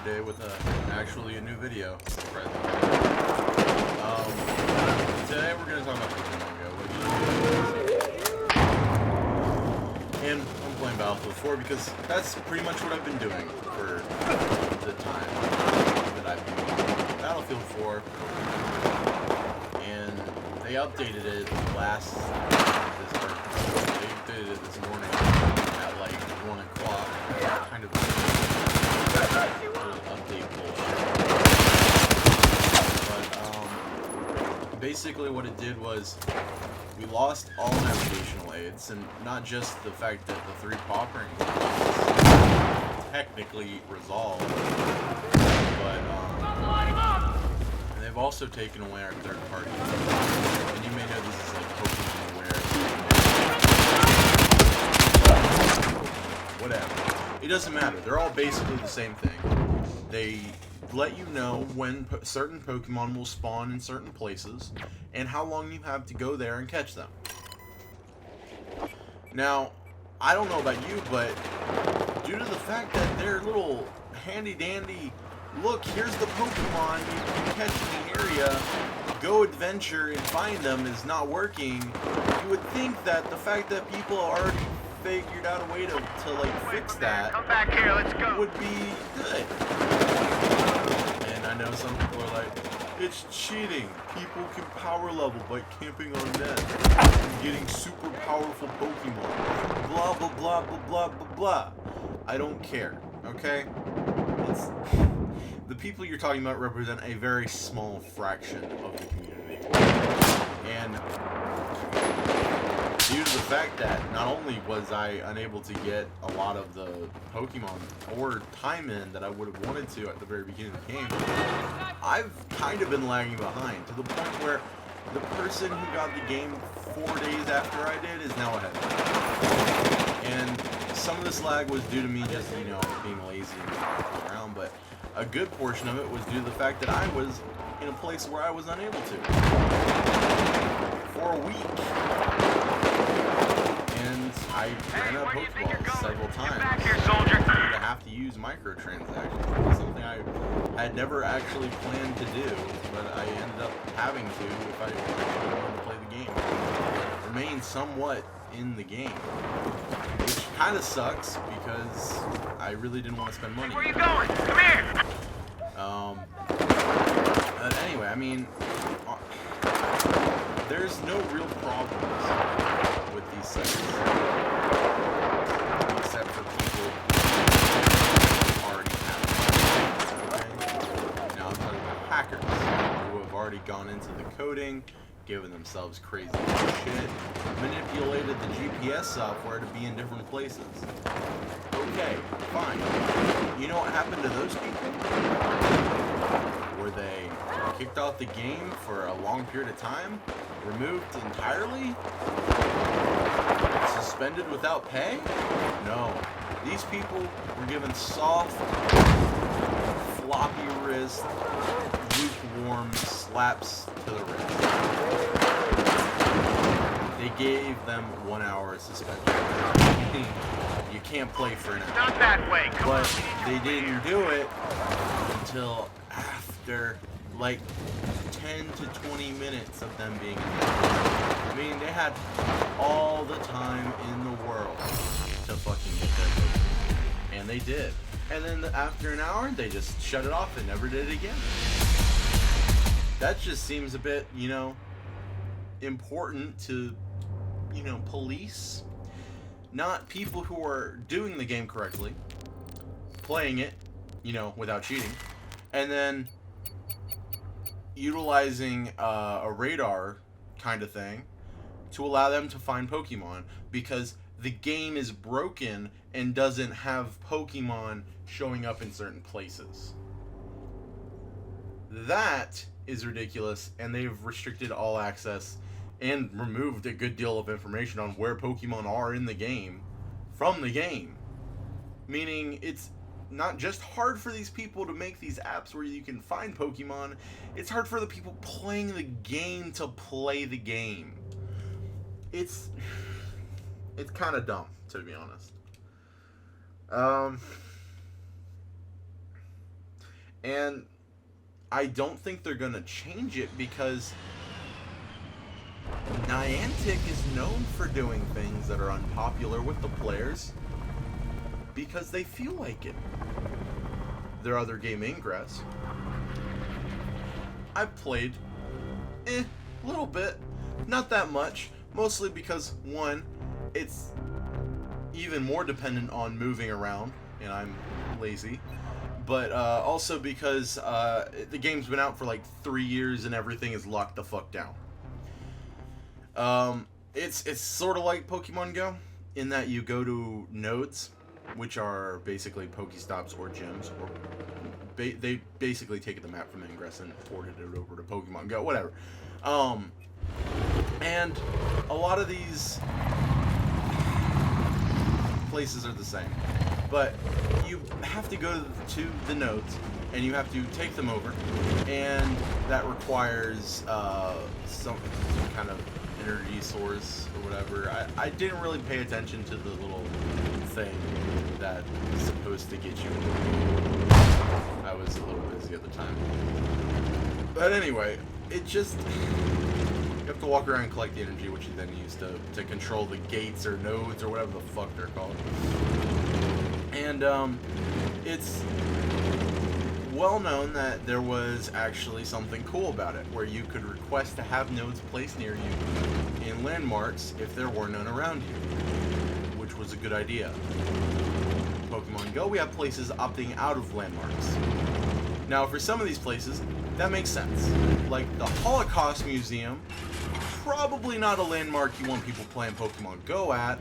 today with actually a new video. Today we're going to talk about Pokemon Go, and I'm playing Battlefield 4 because that's pretty much what I've been doing for the time that I've been playing Battlefield 4, and they updated it this morning at like 1 o'clock, kind of update bullshit. But basically what it did was we lost all navigational aids, and not just the fact that the 3 paw-pring was technically resolved, but and they've also taken away our third party. And you may know this is like Pokemon Aware. Whatever. It doesn't matter. They're all basically the same thing. They let you know when certain Pokemon will spawn in certain places and how long you have to go there and catch them. Now, I don't know about you, but due to the fact that they're little handy-dandy, look, here's the Pokemon you can catch in the area, go adventure and find them is not working, you would think that the fact that people already figured out a way to like fix that Come back here, let's go. would be good. And I know some people are like, it's cheating. People can power level by camping on net and getting super powerful Pokemon. Blah, blah, blah, blah, blah, blah, blah. I don't care, okay? It's... The people you're talking about represent a very small fraction of the community. And due to the fact that not only was I unable to get a lot of the Pokemon or time in that I would have wanted to at the very beginning of the game, I've kind of been lagging behind to the point where the person who got the game 4 days after I did is now ahead of me. And some of this lag was due to me just, you know, being lazy and walking around, but a good portion of it was due to the fact that I was in a place where I was unable to for a week. And I ran out of Pokeballs several times. Back here, soldier. To have to use microtransactions. It was something I had never actually planned to do, but I ended up having to if I actually wanted to play the game. Remain somewhat in the game, which kind of sucks because I really didn't want to spend money. Where are you going? Come here. But anyway, I mean, there's no real problems with these sites, except for people who already have them. Okay? Now I'm talking about hackers who have already gone into the coding, given themselves crazy shit, manipulated the GPS software to be in different places. Okay, fine. You know what happened to those people? Were they kicked off the game for a long period of time? Removed entirely? Suspended without pay? No. These people were given soft, floppy wrist, lukewarm slaps to the wrist. They gave them 1 hour suspension. You can't play for an hour. Not that way. Come But on. they didn't do it until after like 10 to 20 minutes of them being in there. I mean, they had all the time in the world to fucking get their Pokemon. And they did. And then after an hour, they just shut it off and never did it again. That just seems a bit, you know, important to, you know, police. Not people who are doing the game correctly, playing it, you know, without cheating, and then utilizing a radar kind of thing to allow them to find Pokemon because the game is broken and doesn't have Pokemon showing up in certain places. That is ridiculous, and they've restricted all access and removed a good deal of information on where Pokemon are in the game from the game. Meaning it's not just hard for these people to make these apps where you can find Pokemon, it's hard for the people playing the game to play the game. It's kind of dumb, to be honest. And I don't think they're gonna change it because Niantic is known for doing things that are unpopular with the players because they feel like it. Their other game, Ingress, I've played a little bit, not that much, mostly because, one, it's even more dependent on moving around, and I'm lazy, but also because the game's been out for like 3 years and everything is locked the fuck down. It's sort of like Pokemon Go in that you go to nodes, which are basically Pokestops or gyms, or they basically take the map from Ingress and ported it over to Pokemon Go, whatever. And a lot of these places are the same, but you have to go to the nodes and you have to take them over, and that requires some kind of energy source or whatever. I didn't really pay attention to the little thing that is supposed to get you. I was a little busy at the time. But anyway, it just... you have to walk around and collect the energy, which you then use to control the gates or nodes or whatever the fuck they're called. And it's well known that there was actually something cool about it, where you could request to have nodes placed near you in landmarks if there were none around you, which was a good idea. Pokemon Go, we have places opting out of landmarks. Now, for some of these places, that makes sense. Like the Holocaust Museum, probably not a landmark you want people playing Pokemon Go at.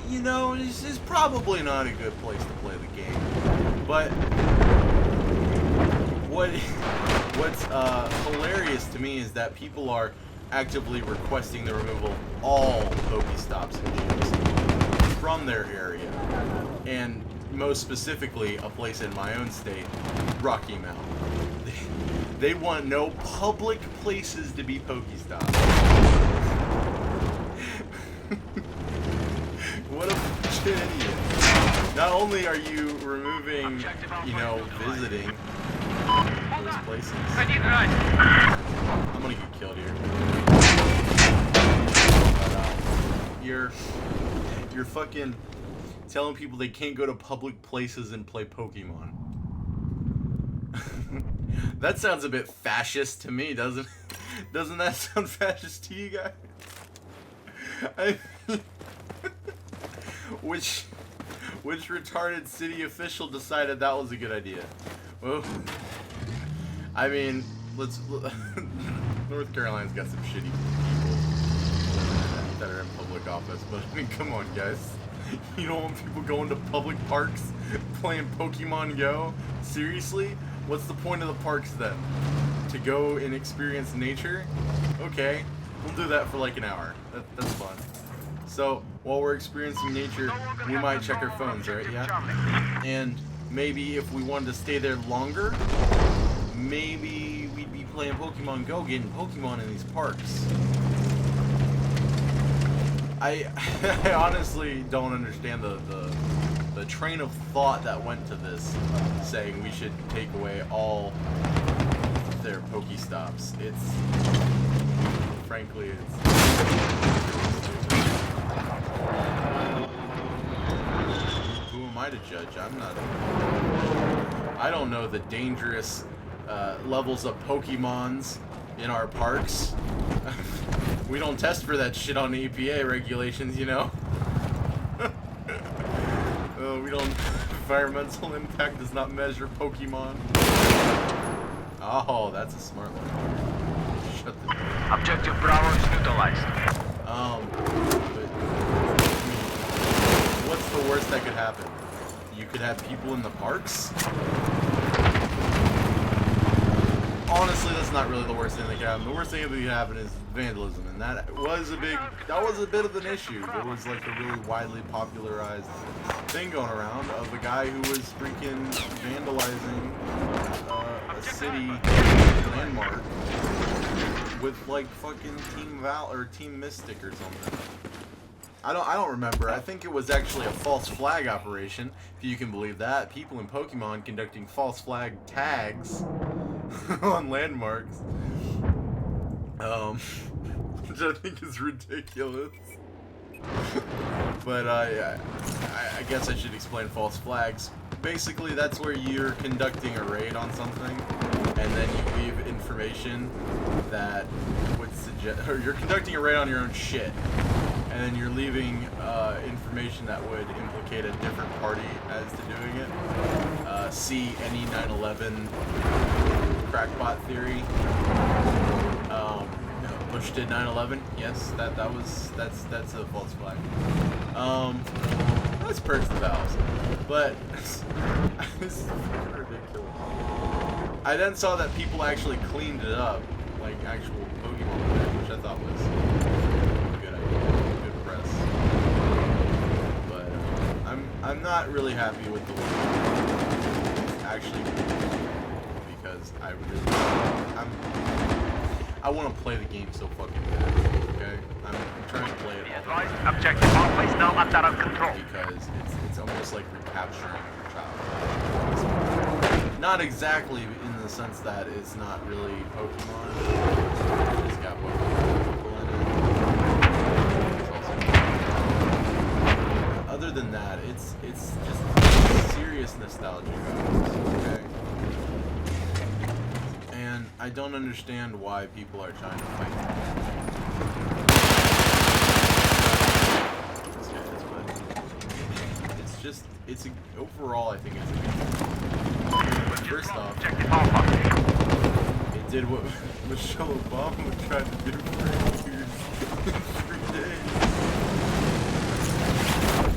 You know, it's probably not a good place to play the game. But what's hilarious to me is that people are actively requesting the removal of all Pokestops and gyms from their area. And most specifically, a place in my own state, Rocky Mount. They want no public places to be Pokestops. What a bunch of idiots. Not only are you removing, you know, visiting those places. I'm gonna get killed here. But, you're fucking telling people they can't go to public places and play Pokemon. That sounds a bit fascist to me, doesn't it? Doesn't that sound fascist to you guys? Which retarded city official decided that was a good idea? Well, I mean, North Carolina's got some shitty people that are in public office, but I mean, come on, guys. You don't want people going to public parks playing Pokemon Go? Seriously? What's the point of the parks then? To go and experience nature? Okay, we'll do that for like an hour. That's fun. So, while we're experiencing nature, we might check our phones, right? Yeah? And maybe if we wanted to stay there longer, maybe we'd be playing Pokemon Go, getting Pokemon in these parks. I honestly don't understand the train of thought that went to this, saying we should take away all their Pokestops. Frankly, who am I to judge? I don't know the dangerous levels of Pokemons in our parks. We don't test for that shit on the EPA regulations, you know. We don't. Environmental impact does not measure Pokemon. Oh, that's a smart one. Shut the. Objective Bravo is neutralized. But, I mean, what's the worst that could happen? You could have people in the parks? Honestly, that's not really the worst thing that could happen. The worst thing that could happen is vandalism, and that was a bit of an issue. There was like a really widely popularized thing going around of a guy who was freaking vandalizing a city landmark with like fucking Team Mystic or something. I don't remember. I think it was actually a false flag operation, if you can believe that. People in Pokemon conducting false flag tags on landmarks. Which I think is ridiculous. But I guess I should explain false flags. Basically, that's where you're conducting a raid on something, and then you leave information that would suggest, or you're conducting a raid on your own shit, and then you're leaving information that would implicate a different party as to doing it. See any 9/11 crackpot theory. Bush did 9/11. Yes, that's a false flag. That's perks the valves, but this is fucking ridiculous. I then saw that people actually cleaned it up, like actual Pokemon, which I thought was a good idea, good press. But I'm not really happy with the way it's actually because I want to play the game so fucking bad, okay? I'm trying to play it all the time. Objective always now under our control. Because it's almost like recapturing your childhood. Not exactly in the sense that it's not really Pokemon. It's got Pokemon people in it. It's also other than that, it's just serious nostalgia values, okay? And I don't understand why people are trying to fight that. Overall, I think it's a good game. First off, it did what Michelle Obama tried to do for 2 years in 3 days.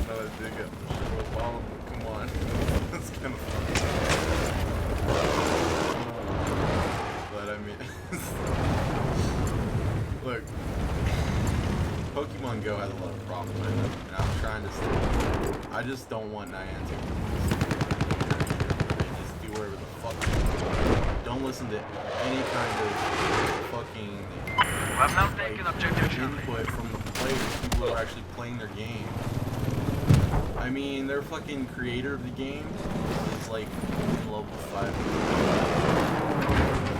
Not a dig at Michelle Obama, come on. That's kind of funny. But I mean, look, Pokemon Go has a lot of problems with it, and I'm trying to stay. I just don't want Niantic to just do whatever the fuck they want. Don't listen to any kind of fucking input from the players, people who are actually playing their game. I mean, their fucking creator of the game is like level 5.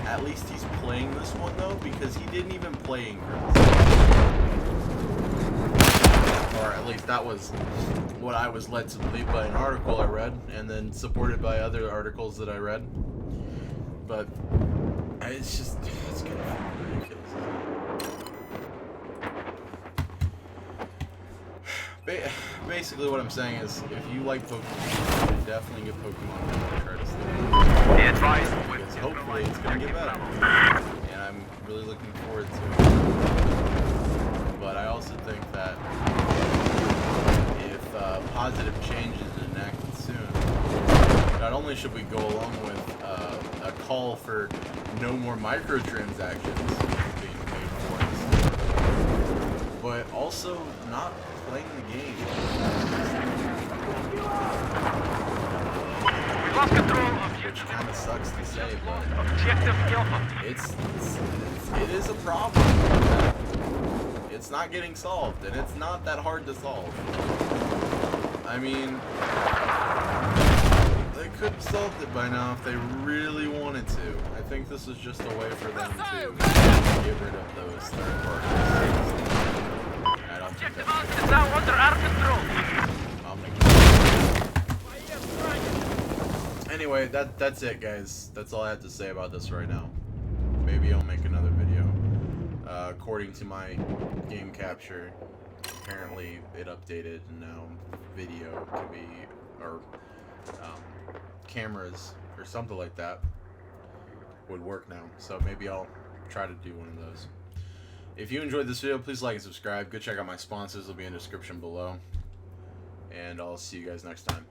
At least he's playing this one though, because he didn't even play Ingress. Or at least that was what I was led to believe by an article I read, and then supported by other articles that I read. But it's just, it's kind of ridiculous. Basically what I'm saying is, if you like Pokemon, you definitely get Pokemon Go and try to stay. Because hopefully it's going to get better. And I'm really looking forward to it. But I also think that if positive change is enacted soon, not only should we go along with a call for no more microtransactions being paid for, but also not playing the game. We lost control of Which kind of sucks to say, but objective Alpha. it is a problem. It's not getting solved, and it's not that hard to solve. I mean, they could have solved it by now if they really wanted to. I think this is just a way for them to get rid of those third parties. I don't think that's Is now under our control. Anyway, that's it, guys. That's all I have to say about this right now. Maybe I'll make another video. According to my game capture, apparently it updated, and now video can be, or cameras or something like that would work now. So maybe I'll try to do one of those. If you enjoyed this video, please like and subscribe. Go check out my sponsors. They'll be in the description below. And I'll see you guys next time.